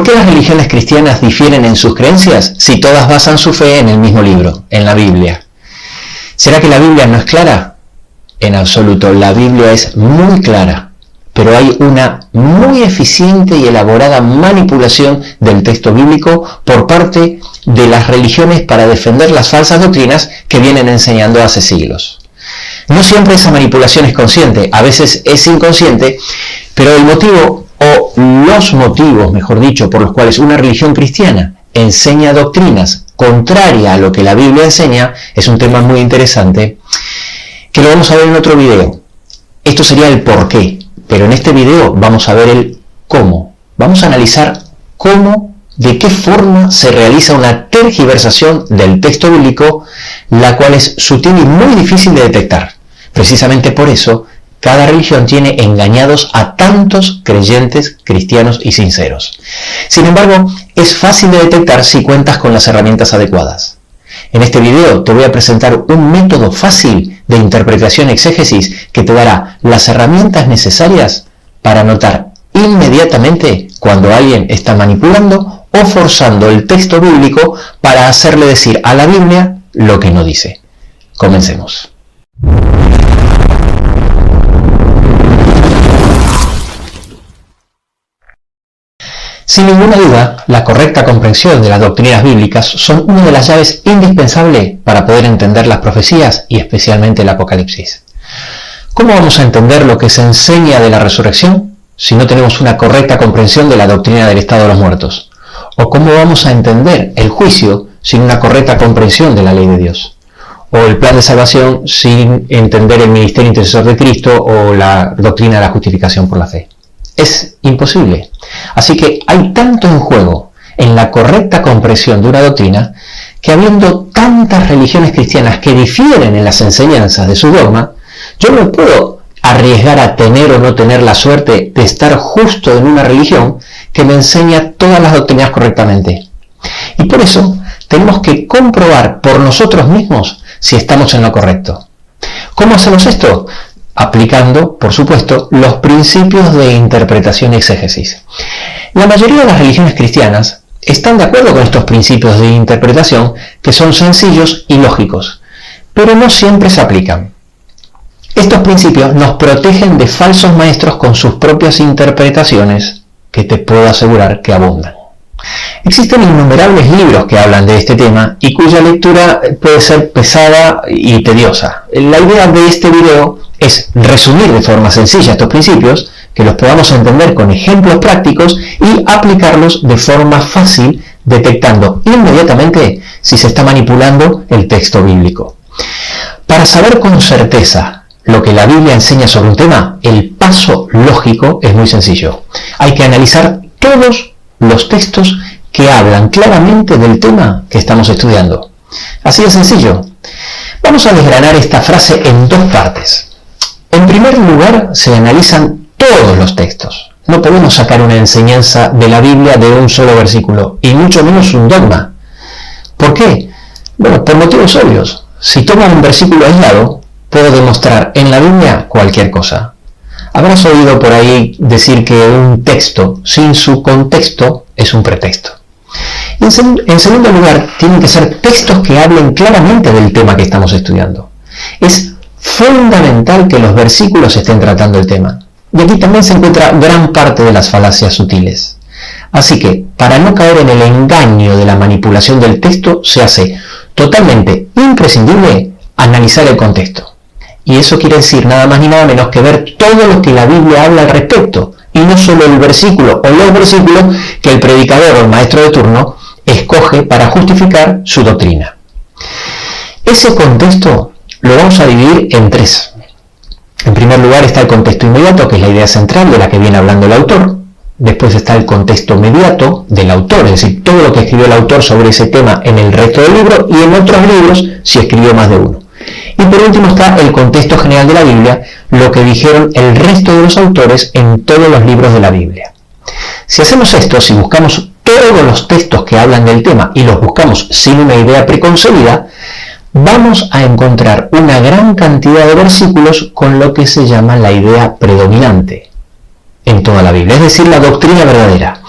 ¿Por qué las religiones cristianas difieren en sus creencias si todas basan su fe en el mismo libro, en la Biblia? ¿Será que la Biblia no es clara? En absoluto, la Biblia es muy clara, pero hay una muy eficiente y elaborada manipulación del texto bíblico por parte de las religiones para defender las falsas doctrinas que vienen enseñando hace siglos. No siempre esa manipulación es consciente, a veces es inconsciente, pero el motivo o los motivos, mejor dicho, por los cuales una religión cristiana enseña doctrinas contrarias a lo que la Biblia enseña, es un tema muy interesante, que lo vamos a ver en otro video. Esto sería el por qué, pero en este video vamos a ver el cómo. Vamos a analizar cómo, de qué forma se realiza una tergiversación del texto bíblico, la cual es sutil y muy difícil de detectar. Precisamente por eso, cada religión tiene engañados a tantos creyentes, cristianos y sinceros. Sin embargo, es fácil de detectar si cuentas con las herramientas adecuadas. En este video te voy a presentar un método fácil de interpretación y exégesis que te dará las herramientas necesarias para notar inmediatamente cuando alguien está manipulando o forzando el texto bíblico para hacerle decir a la Biblia lo que no dice. Comencemos. Sin ninguna duda, la correcta comprensión de las doctrinas bíblicas son una de las llaves indispensables para poder entender las profecías y especialmente el Apocalipsis. ¿Cómo vamos a entender lo que se enseña de la resurrección si no tenemos una correcta comprensión de la doctrina del estado de los muertos? ¿O cómo vamos a entender el juicio sin una correcta comprensión de la ley de Dios? ¿O el plan de salvación sin entender el ministerio intercesor de Cristo o la doctrina de la justificación por la fe? Es imposible. Así que hay tanto en juego en la correcta comprensión de una doctrina que habiendo tantas religiones cristianas que difieren en las enseñanzas de su dogma, yo no puedo arriesgar a tener o no tener la suerte de estar justo en una religión que me enseña todas las doctrinas correctamente. Y por eso tenemos que comprobar por nosotros mismos si estamos en lo correcto. ¿Cómo hacemos esto? Aplicando, por supuesto, los principios de interpretación y exégesis. La mayoría de las religiones cristianas están de acuerdo con estos principios de interpretación que son sencillos y lógicos, pero no siempre se aplican. Estos principios nos protegen de falsos maestros con sus propias interpretaciones, que te puedo asegurar que abundan. Existen innumerables libros que hablan de este tema y cuya lectura puede ser pesada y tediosa. La idea de este video es resumir de forma sencilla estos principios, que los podamos entender con ejemplos prácticos y aplicarlos de forma fácil, detectando inmediatamente si se está manipulando el texto bíblico. Para saber con certeza lo que la Biblia enseña sobre un tema, el paso lógico es muy sencillo. Hay que analizar todos los textos que hablan claramente del tema que estamos estudiando. Así de sencillo. Vamos a desgranar esta frase en dos partes. En primer lugar, se analizan todos los textos. No podemos sacar una enseñanza de la Biblia de un solo versículo, y mucho menos un dogma. ¿Por qué? Bueno, por motivos obvios. Si tomo un versículo aislado, puedo demostrar en la Biblia cualquier cosa. Habrás oído por ahí decir que un texto sin su contexto es un pretexto. En segundo lugar, tienen que ser textos que hablen claramente del tema que estamos estudiando. Es fundamental que los versículos estén tratando el tema. Y aquí también se encuentra gran parte de las falacias sutiles. Así que, para no caer en el engaño de la manipulación del texto, se hace totalmente imprescindible analizar el contexto. Y eso quiere decir nada más ni nada menos que ver todo lo que la Biblia habla al respecto, y no solo el versículo o los versículos que el predicador o el maestro de turno escoge para justificar su doctrina. Ese contexto lo vamos a dividir en tres. En primer lugar está el contexto inmediato, que es la idea central de la que viene hablando el autor. Después está el contexto mediato del autor, es decir, todo lo que escribió el autor sobre ese tema en el resto del libro y en otros libros si escribió más de uno. Y por último está el contexto general de la Biblia, lo que dijeron el resto de los autores en todos los libros de la Biblia. Si hacemos esto, si buscamos todos los textos que hablan del tema y los buscamos sin una idea preconcebida, vamos a encontrar una gran cantidad de versículos con lo que se llama la idea predominante en toda la Biblia, es decir, la doctrina verdadera.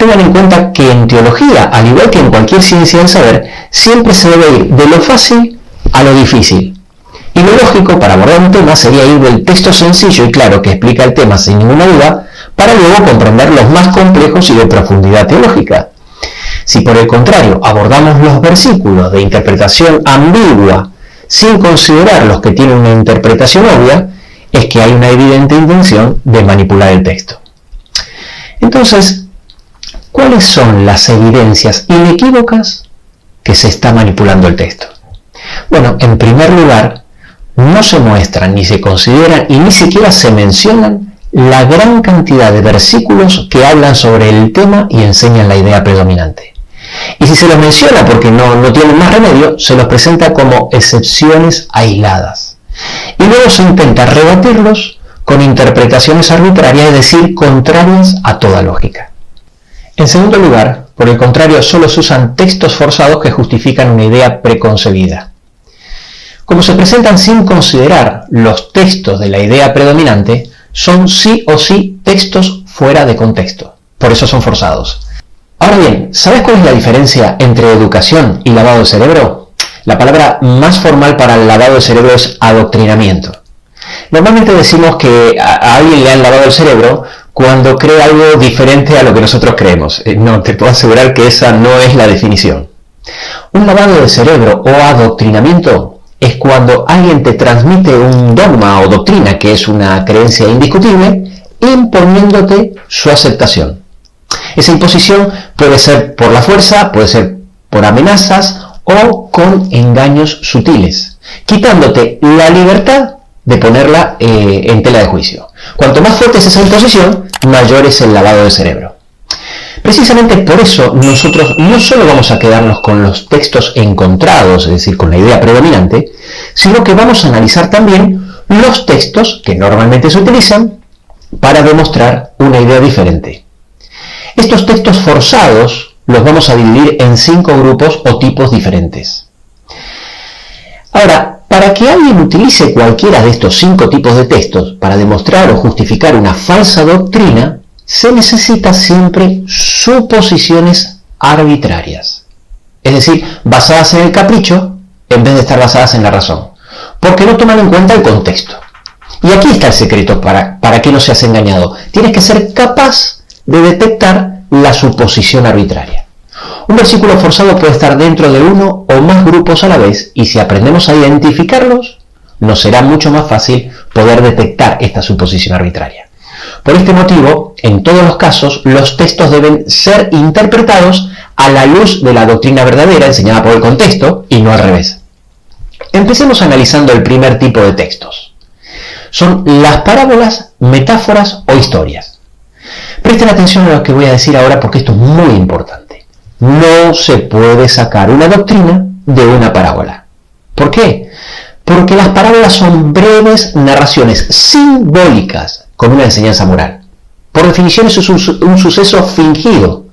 Tengan en cuenta que en teología, al igual que en cualquier ciencia del saber, siempre se debe ir de lo fácil a lo difícil. Y lo lógico para abordar un tema sería ir del texto sencillo y claro que explica el tema sin ninguna duda, para luego comprender los más complejos y de profundidad teológica. Si por el contrario abordamos los versículos de interpretación ambigua sin considerar los que tienen una interpretación obvia, es que hay una evidente intención de manipular el texto. Entonces, ¿cuáles son las evidencias inequívocas que se está manipulando el texto? Bueno, en primer lugar, no se muestran, ni se consideran y ni siquiera se mencionan la gran cantidad de versículos que hablan sobre el tema y enseñan la idea predominante. Y si se los menciona porque no tienen más remedio, se los presenta como excepciones aisladas. Y luego se intenta rebatirlos con interpretaciones arbitrarias, es decir, contrarias a toda lógica. En segundo lugar, por el contrario, solo se usan textos forzados que justifican una idea preconcebida. Como se presentan sin considerar los textos de la idea predominante, son sí o sí textos fuera de contexto. Por eso son forzados. Ahora bien, ¿sabes cuál es la diferencia entre educación y lavado de cerebro? La palabra más formal para el lavado de cerebro es adoctrinamiento. Normalmente decimos que a alguien le han lavado el cerebro cuando cree algo diferente a lo que nosotros creemos. No, te puedo asegurar que esa no es la definición. Un lavado de cerebro o adoctrinamiento es cuando alguien te transmite un dogma o doctrina que es una creencia indiscutible, imponiéndote su aceptación. Esa imposición puede ser por la fuerza, puede ser por amenazas o con engaños sutiles, quitándote la libertad de ponerla en tela de juicio. Cuanto más fuerte es esa imposición, mayor es el lavado de cerebro. Precisamente por eso nosotros no solo vamos a quedarnos con los textos encontrados, es decir, con la idea predominante, sino que vamos a analizar también los textos que normalmente se utilizan para demostrar una idea diferente. Estos textos forzados los vamos a dividir en 5 grupos o tipos diferentes. Ahora, para que alguien utilice cualquiera de estos 5 tipos de textos para demostrar o justificar una falsa doctrina, se necesita siempre suposiciones arbitrarias, es decir, basadas en el capricho en vez de estar basadas en la razón, porque no toman en cuenta el contexto. Y aquí está el secreto para que no seas engañado. Tienes que ser capaz de detectar la suposición arbitraria. Un versículo forzado puede estar dentro de uno o más grupos a la vez, y si aprendemos a identificarlos, nos será mucho más fácil poder detectar esta suposición arbitraria. Por este motivo, en todos los casos, los textos deben ser interpretados a la luz de la doctrina verdadera enseñada por el contexto, y no al revés. Empecemos analizando el primer tipo de textos. Son las parábolas, metáforas o historias. Presten atención a lo que voy a decir ahora porque esto es muy importante. No se puede sacar una doctrina de una parábola. ¿Por qué? Porque las parábolas son breves narraciones simbólicas con una enseñanza moral. Por definición, eso es un suceso fingido.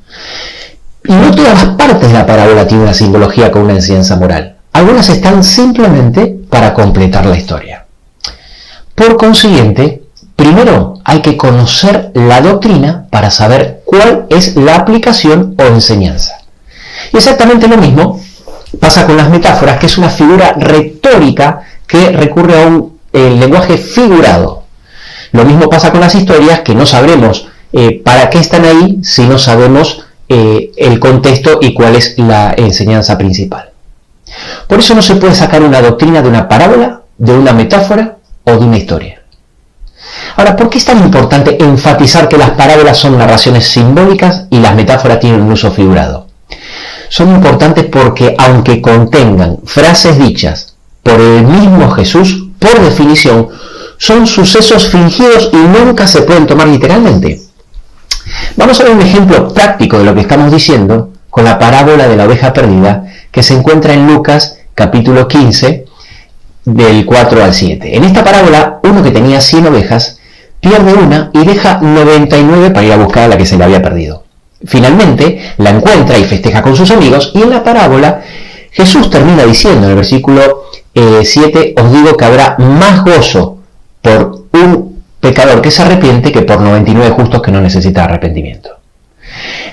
Y no todas las partes de la parábola tienen una simbología con una enseñanza moral. Algunas están simplemente para completar la historia. Por consiguiente, primero hay que conocer la doctrina para saber cuál es la aplicación o enseñanza. Y exactamente lo mismo pasa con las metáforas, que es una figura retórica que recurre a un lenguaje figurado. Lo mismo pasa con las historias, que no sabremos para qué están ahí si no sabemos el contexto y cuál es la enseñanza principal. Por eso no se puede sacar una doctrina de una parábola, de una metáfora o de una historia. Ahora, ¿por qué es tan importante enfatizar que las parábolas son narraciones simbólicas y las metáforas tienen un uso figurado? Son importantes porque, aunque contengan frases dichas por el mismo Jesús, por definición, son sucesos fingidos y nunca se pueden tomar literalmente. Vamos a ver un ejemplo práctico de lo que estamos diciendo con la parábola de la oveja perdida que se encuentra en Lucas capítulo 15 del 4 al 7. En esta parábola, uno que tenía 100 ovejas pierde una y deja 99 para ir a buscar a la que se le había perdido. Finalmente la encuentra y festeja con sus amigos, y en la parábola Jesús termina diciendo en el versículo 7, os digo que habrá más gozo por un pecador que se arrepiente que por 99 justos que no necesitan arrepentimiento.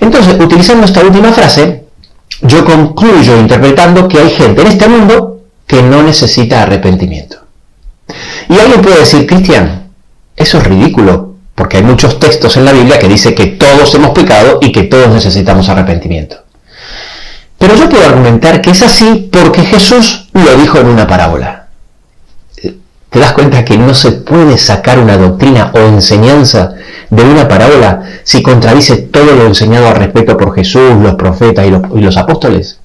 Entonces, utilizando esta última frase, yo concluyo interpretando que hay gente en este mundo que no necesita arrepentimiento. Y alguien puede decir, Cristian, eso es ridículo, porque hay muchos textos en la Biblia que dice que todos hemos pecado y que todos necesitamos arrepentimiento. Pero yo puedo argumentar que es así porque Jesús lo dijo en una parábola. ¿Te das cuenta que no se puede sacar una doctrina o enseñanza de una parábola si contradice todo lo enseñado al respecto por Jesús, los profetas y los apóstoles?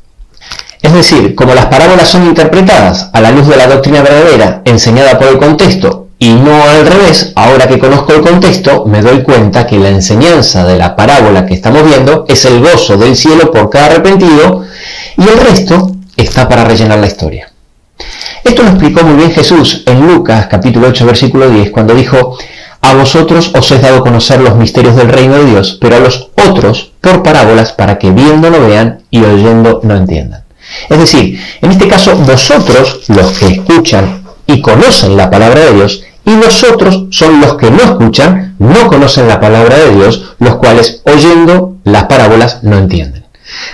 Es decir, como las parábolas son interpretadas a la luz de la doctrina verdadera, enseñada por el contexto, y no al revés, ahora que conozco el contexto, me doy cuenta que la enseñanza de la parábola que estamos viendo es el gozo del cielo por cada arrepentido, y el resto está para rellenar la historia. Esto lo explicó muy bien Jesús en Lucas capítulo 8 versículo 10 cuando dijo: a vosotros os es dado conocer los misterios del reino de Dios, pero a los otros por parábolas, para que viendo no vean y oyendo no entiendan. Es decir, en este caso vosotros, los que escuchan y conocen la palabra de Dios, y los otros son los que no escuchan, no conocen la palabra de Dios, los cuales oyendo las parábolas no entienden.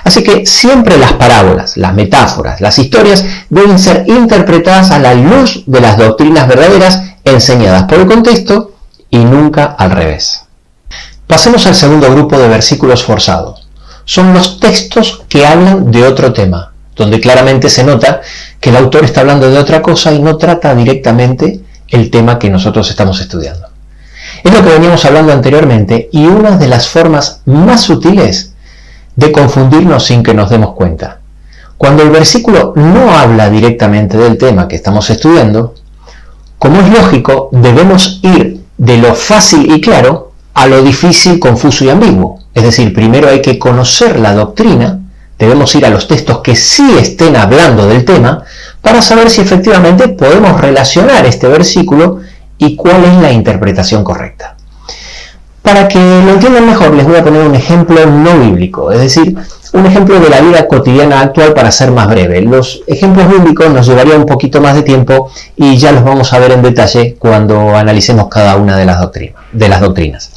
Así que siempre las parábolas, las metáforas, las historias deben ser interpretadas a la luz de las doctrinas verdaderas enseñadas por el contexto y nunca al revés. Pasemos al segundo grupo de versículos forzados. Son los textos que hablan de otro tema, donde claramente se nota que el autor está hablando de otra cosa y no trata directamente el tema que nosotros estamos estudiando. Es lo que veníamos hablando anteriormente y una de las formas más sutiles de confundirnos sin que nos demos cuenta. Cuando el versículo no habla directamente del tema que estamos estudiando, como es lógico, debemos ir de lo fácil y claro a lo difícil, confuso y ambiguo. Es decir, primero hay que conocer la doctrina, debemos ir a los textos que sí estén hablando del tema para saber si efectivamente podemos relacionar este versículo y cuál es la interpretación correcta. Para que lo entiendan mejor, les voy a poner un ejemplo no bíblico, es decir, un ejemplo de la vida cotidiana actual para ser más breve. Los ejemplos bíblicos nos llevarían un poquito más de tiempo y ya los vamos a ver en detalle cuando analicemos cada una de las doctrinas.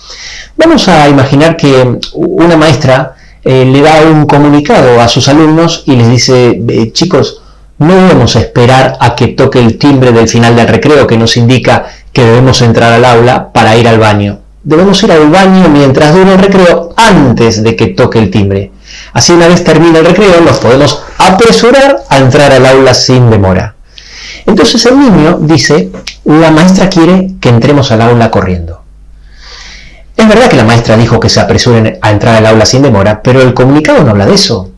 Vamos a imaginar que una maestra le da un comunicado a sus alumnos y les dice: chicos, no debemos esperar a que toque el timbre del final del recreo que nos indica que debemos entrar al aula para ir al baño. Debemos ir al baño mientras dure el recreo antes de que toque el timbre. Así, una vez termine el recreo, nos podemos apresurar a entrar al aula sin demora. Entonces el niño dice: la maestra quiere que entremos al aula corriendo. Es verdad que la maestra dijo que se apresuren a entrar al aula sin demora, pero el comunicado no habla de eso.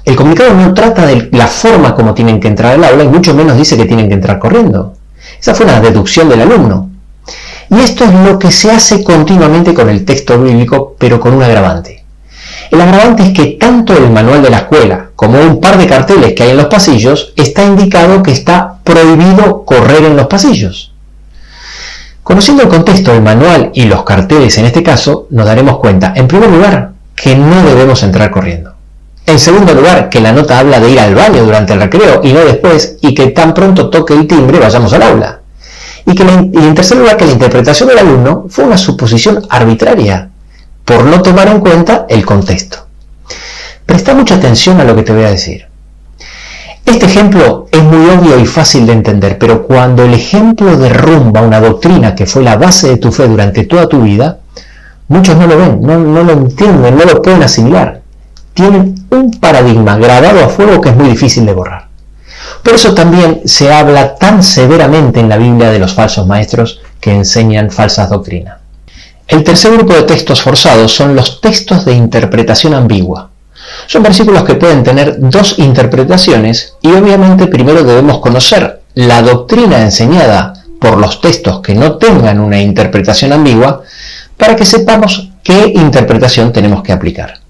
El comunicado no trata de la forma como tienen que entrar al aula y mucho menos dice que tienen que entrar corriendo. Esa fue una deducción del alumno. Y esto es lo que se hace continuamente con el texto bíblico, pero con un agravante. El agravante es que tanto el manual de la escuela como un par de carteles que hay en los pasillos está indicado que está prohibido correr en los pasillos. Conociendo el contexto del manual y los carteles en este caso, nos daremos cuenta, en primer lugar, que no debemos entrar corriendo. En segundo lugar, que la nota habla de ir al baño durante el recreo y no después, y que tan pronto toque el timbre vayamos al aula. Y en tercer lugar, que la interpretación del alumno fue una suposición arbitraria, por no tomar en cuenta el contexto. Presta mucha atención a lo que te voy a decir. Este ejemplo es muy obvio y fácil de entender, pero cuando el ejemplo derrumba una doctrina que fue la base de tu fe durante toda tu vida, muchos no lo ven, no lo entienden, no lo pueden asimilar. Tienen un paradigma grabado a fuego que es muy difícil de borrar. Por eso también se habla tan severamente en la Biblia de los falsos maestros que enseñan falsas doctrinas. El tercer grupo de textos forzados son los textos de interpretación ambigua. Son versículos que pueden tener dos interpretaciones y obviamente primero debemos conocer la doctrina enseñada por los textos que no tengan una interpretación ambigua para que sepamos qué interpretación tenemos que aplicar.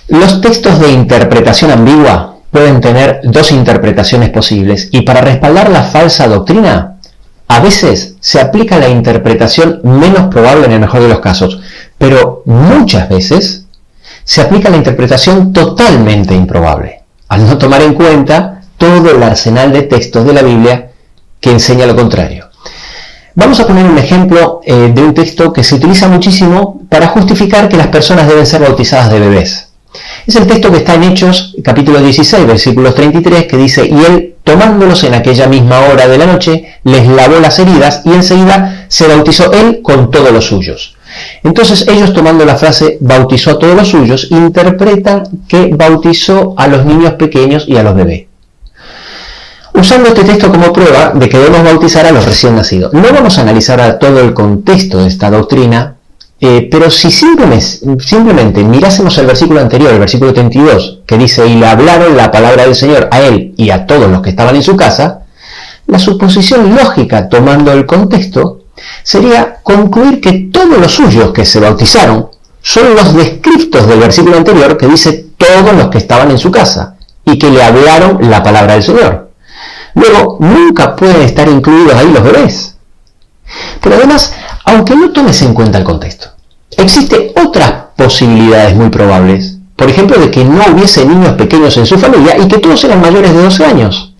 Los textos de interpretación ambigua pueden tener dos interpretaciones posibles y para respaldar la falsa doctrina, a veces se aplica la interpretación menos probable en el mejor de los casos, pero muchas veces se aplica la interpretación totalmente improbable, al no tomar en cuenta todo el arsenal de textos de la Biblia que enseña lo contrario. Vamos a poner un ejemplo de un texto que se utiliza muchísimo para justificar que las personas deben ser bautizadas de bebés. Es el texto que está en Hechos, capítulo 16, versículos 33, que dice: y él, tomándolos en aquella misma hora de la noche, les lavó las heridas y enseguida se bautizó él con todos los suyos. Entonces ellos, tomando la frase bautizó a todos los suyos, interpretan que bautizó a los niños pequeños y a los bebés, usando este texto como prueba de que debemos bautizar a los recién nacidos. No vamos a analizar todo el contexto de esta doctrina, pero si simplemente mirásemos el versículo anterior, el versículo 32, que dice: y le hablaron la palabra del Señor a él y a todos los que estaban en su casa, la suposición lógica, tomando el contexto, sería concluir que todos los suyos que se bautizaron son los descriptos del versículo anterior, que dice todos los que estaban en su casa, y que le hablaron la palabra del Señor. Luego, nunca pueden estar incluidos ahí los bebés. Pero además, aunque no tomes en cuenta el contexto, existen otras posibilidades muy probables. Por ejemplo, de que no hubiese niños pequeños en su familia y que todos eran mayores de 12 años.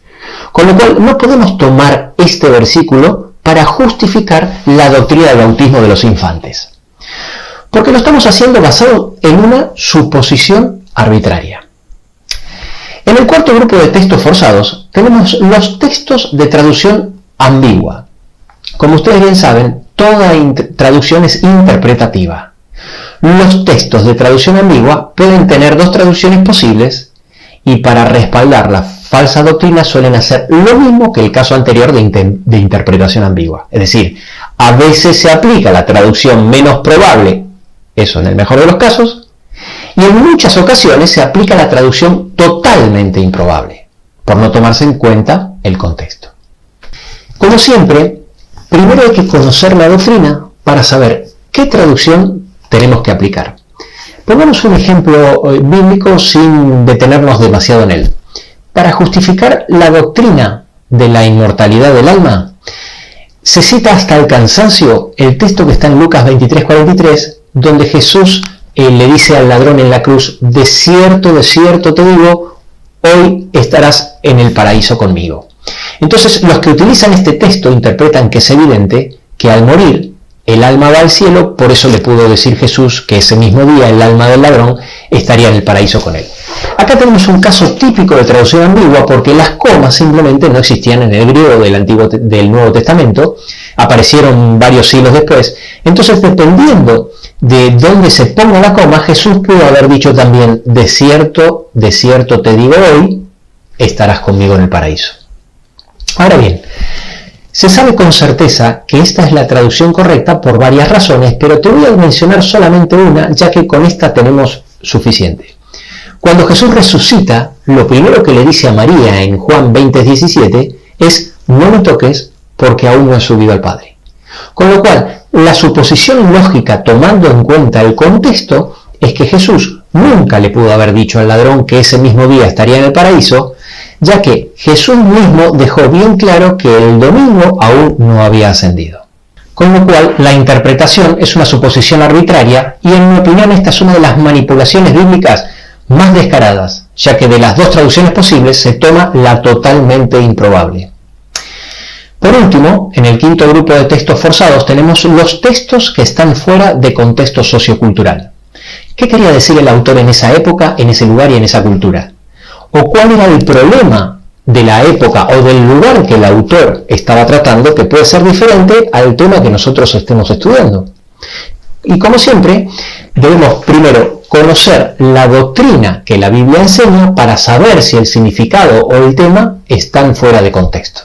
Con lo cual, no podemos tomar este versículo para justificar la doctrina del bautismo de los infantes, porque lo estamos haciendo basado en una suposición arbitraria. En el cuarto grupo de textos forzados tenemos los textos de traducción ambigua. Como ustedes bien saben, toda traducción es interpretativa. Los textos de traducción ambigua pueden tener dos traducciones posibles, y para respaldar la falsa doctrina suelen hacer lo mismo que el caso anterior de interpretación ambigua. Es decir, a veces se aplica la traducción menos probable, eso en el mejor de los casos, y en muchas ocasiones se aplica la traducción totalmente improbable, por no tomarse en cuenta el contexto. Como siempre, primero hay que conocer la doctrina para saber qué traducción tenemos que aplicar. Pongamos un ejemplo bíblico sin detenernos demasiado en él. Para justificar la doctrina de la inmortalidad del alma, se cita hasta el cansancio el texto que está en Lucas 23:43, donde Jesús le dice al ladrón en la cruz: de cierto te digo, hoy estarás en el paraíso conmigo. Entonces, los que utilizan este texto interpretan que es evidente que al morir el alma va al cielo, por eso le pudo decir Jesús que ese mismo día el alma del ladrón estaría en el paraíso con él. Acá tenemos un caso típico de traducción ambigua, porque las comas simplemente no existían en el griego del Nuevo Testamento, aparecieron varios siglos después. Entonces, dependiendo de dónde se ponga la coma, Jesús pudo haber dicho también: de cierto te digo, hoy estarás conmigo en el paraíso. Ahora bien, se sabe con certeza que esta es la traducción correcta por varias razones, pero te voy a mencionar solamente una, ya que con esta tenemos suficiente. Cuando Jesús resucita, lo primero que le dice a María en Juan 20:17 es: no me toques, porque aún no he subido al Padre. Con lo cual, la suposición lógica, tomando en cuenta el contexto, es que Jesús nunca le pudo haber dicho al ladrón que ese mismo día estaría en el paraíso, ya que Jesús mismo dejó bien claro que el domingo aún no había ascendido. Con lo cual, la interpretación es una suposición arbitraria, y en mi opinión esta es una de las manipulaciones bíblicas más descaradas, ya que de las dos traducciones posibles se toma la totalmente improbable. Por último, en el quinto grupo de textos forzados tenemos los textos que están fuera de contexto sociocultural. ¿Qué quería decir el autor en esa época, en ese lugar y en esa cultura? ¿O cuál era el problema de la época o del lugar que el autor estaba tratando, que puede ser diferente al tema que nosotros estemos estudiando? Y como siempre, debemos primero conocer la doctrina que la Biblia enseña para saber si el significado o el tema están fuera de contexto.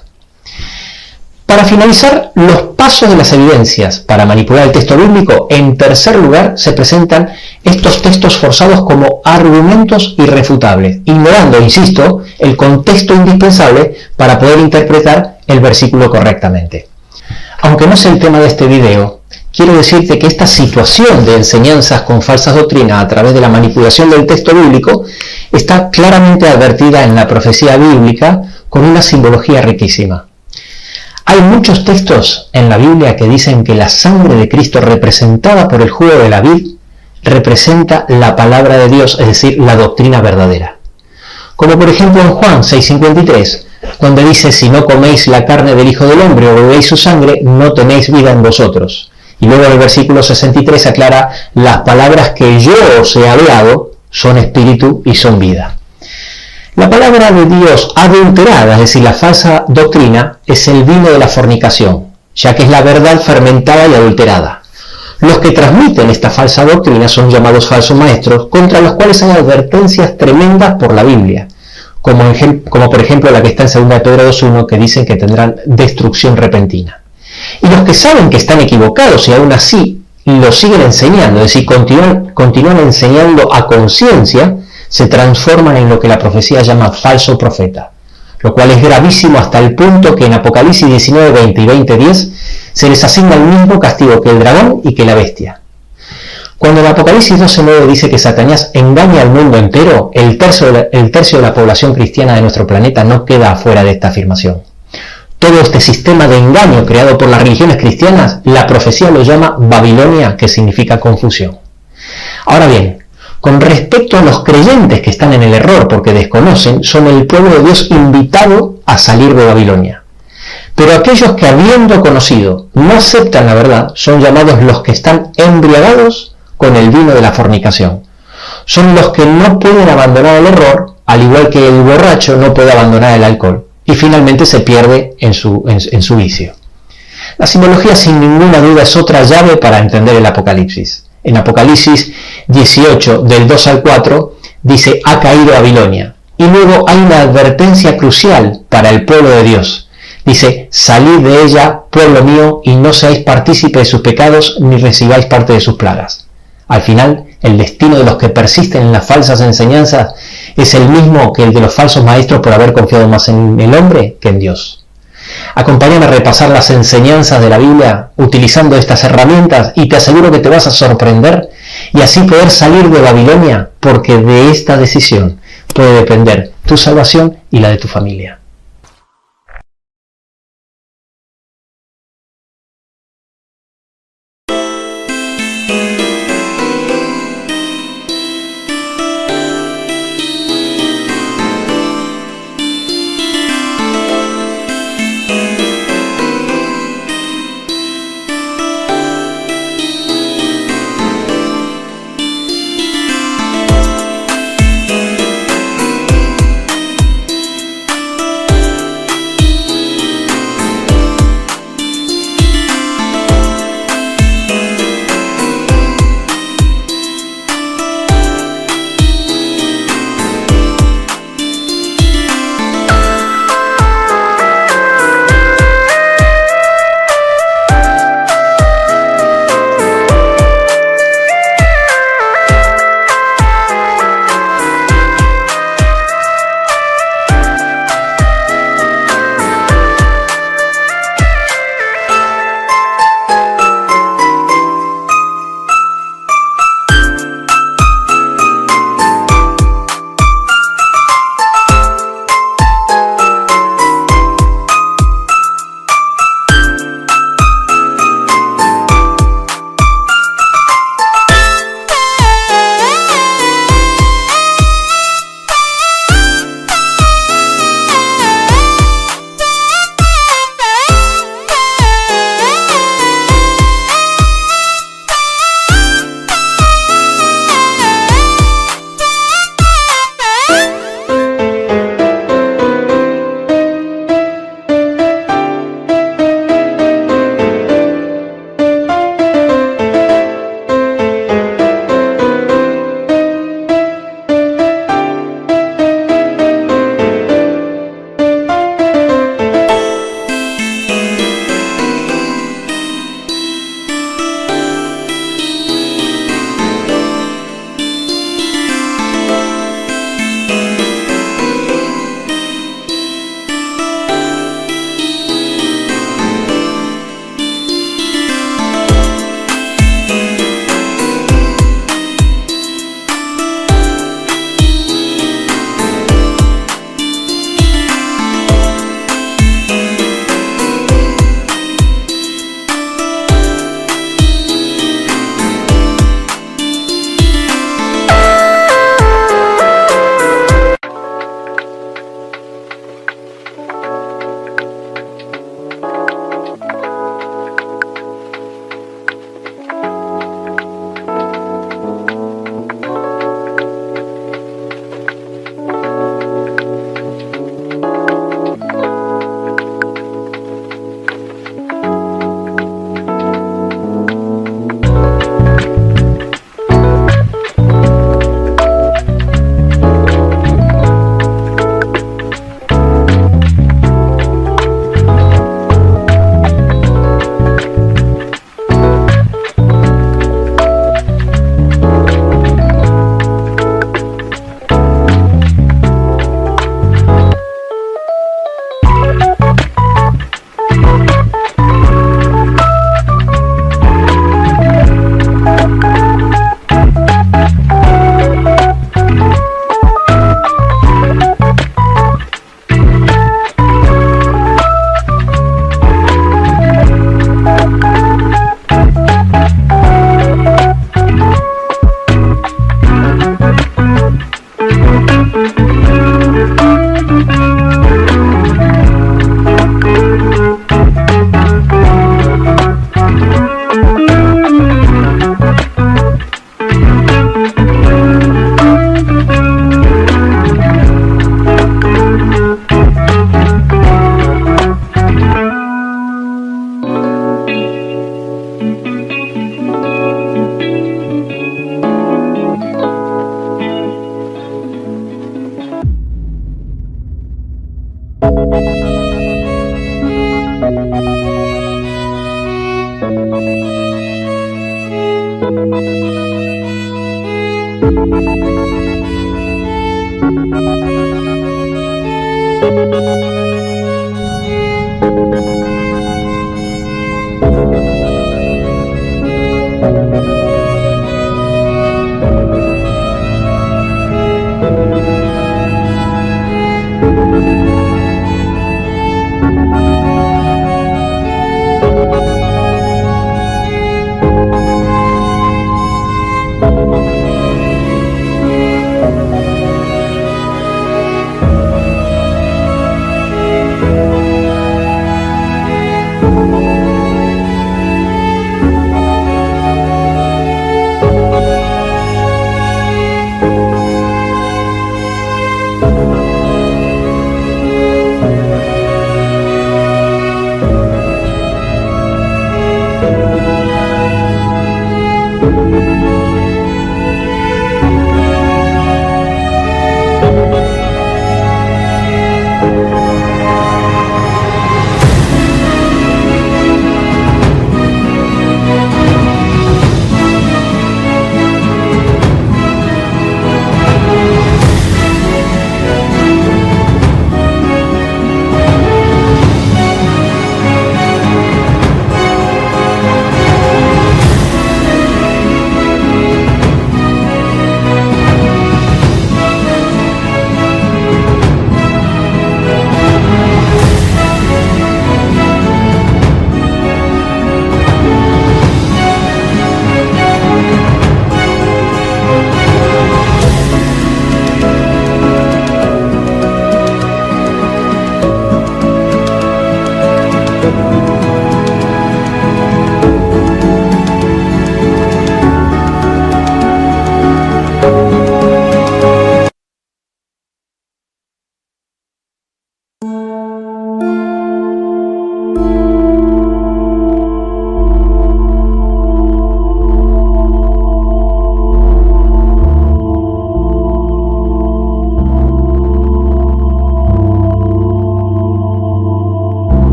Para finalizar, los pasos de las evidencias para manipular el texto bíblico, en tercer lugar, se presentan estos textos forzados como argumentos irrefutables, ignorando, insisto, el contexto indispensable para poder interpretar el versículo correctamente. Aunque no es el tema de este video, quiero decirte que esta situación de enseñanzas con falsas doctrinas a través de la manipulación del texto bíblico está claramente advertida en la profecía bíblica con una simbología riquísima. Hay muchos textos en la Biblia que dicen que la sangre de Cristo representada por el jugo de la vid representa la palabra de Dios, es decir, la doctrina verdadera. Como por ejemplo en Juan 6:53, donde dice: si no coméis la carne del Hijo del Hombre o bebéis su sangre, no tenéis vida en vosotros. Y luego en el versículo 63 aclara: las palabras que yo os he hablado son espíritu y son vida. La palabra de Dios adulterada, es decir, la falsa doctrina, es el vino de la fornicación, ya que es la verdad fermentada y adulterada. Los que transmiten esta falsa doctrina son llamados falsos maestros, contra los cuales hay advertencias tremendas por la Biblia, como por ejemplo la que está en 2 Pedro 2.1, que dicen que tendrán destrucción repentina. Y los que saben que están equivocados y aún así lo siguen enseñando, es decir, continúan enseñando a conciencia, se transforman en lo que la profecía llama falso profeta, lo cual es gravísimo hasta el punto que en Apocalipsis 19:20 y 20:10 se les asigna el mismo castigo que el dragón y que la bestia. Cuando en Apocalipsis 12:9 dice que Satanás engaña al mundo entero, el tercio de la población cristiana de nuestro planeta no queda afuera de esta afirmación. Todo este sistema de engaño creado por las religiones cristianas, la profecía lo llama Babilonia, que significa confusión. Ahora bien, con respecto a los creyentes que están en el error porque desconocen, son el pueblo de Dios invitado a salir de Babilonia. Pero aquellos que, habiendo conocido, no aceptan la verdad, son llamados los que están embriagados con el vino de la fornicación. Son los que no pueden abandonar el error, al igual que el borracho no puede abandonar el alcohol, y finalmente se pierde en su vicio. La simbología, sin ninguna duda, es otra llave para entender el Apocalipsis. En Apocalipsis 18, del 2 al 4, dice: ha caído Babilonia. Y luego hay una advertencia crucial para el pueblo de Dios. Dice: salid de ella, pueblo mío, y no seáis partícipe de sus pecados, ni recibáis parte de sus plagas. Al final, el destino de los que persisten en las falsas enseñanzas es el mismo que el de los falsos maestros por haber confiado más en el hombre que en Dios. Acompáñame a repasar las enseñanzas de la Biblia utilizando estas herramientas y te aseguro que te vas a sorprender y así poder salir de Babilonia, porque de esta decisión puede depender tu salvación y la de tu familia.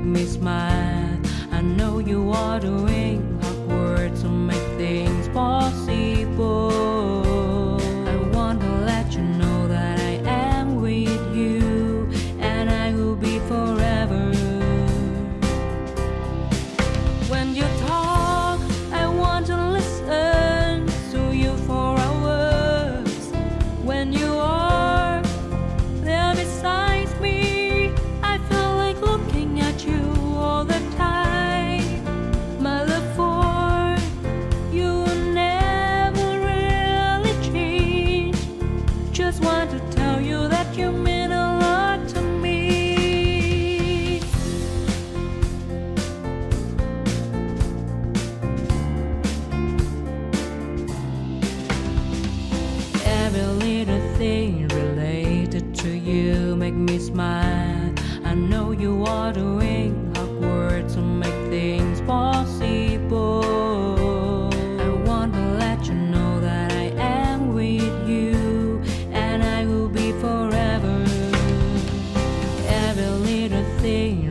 make me smile. I know you are doing hard work to make things possible. I want to let you know that I am with you, and I will be forever. When you talk, I want to listen to you for hours. When you are there beside me, I feel like looking at you all the time. My love for you will never really change. Just want to tell you that you mean a lot to me. Every little thing related to you make me smile. I know you are doing hard work to make things possible. I want to let you know that I am with you, and I will be forever. Every little thing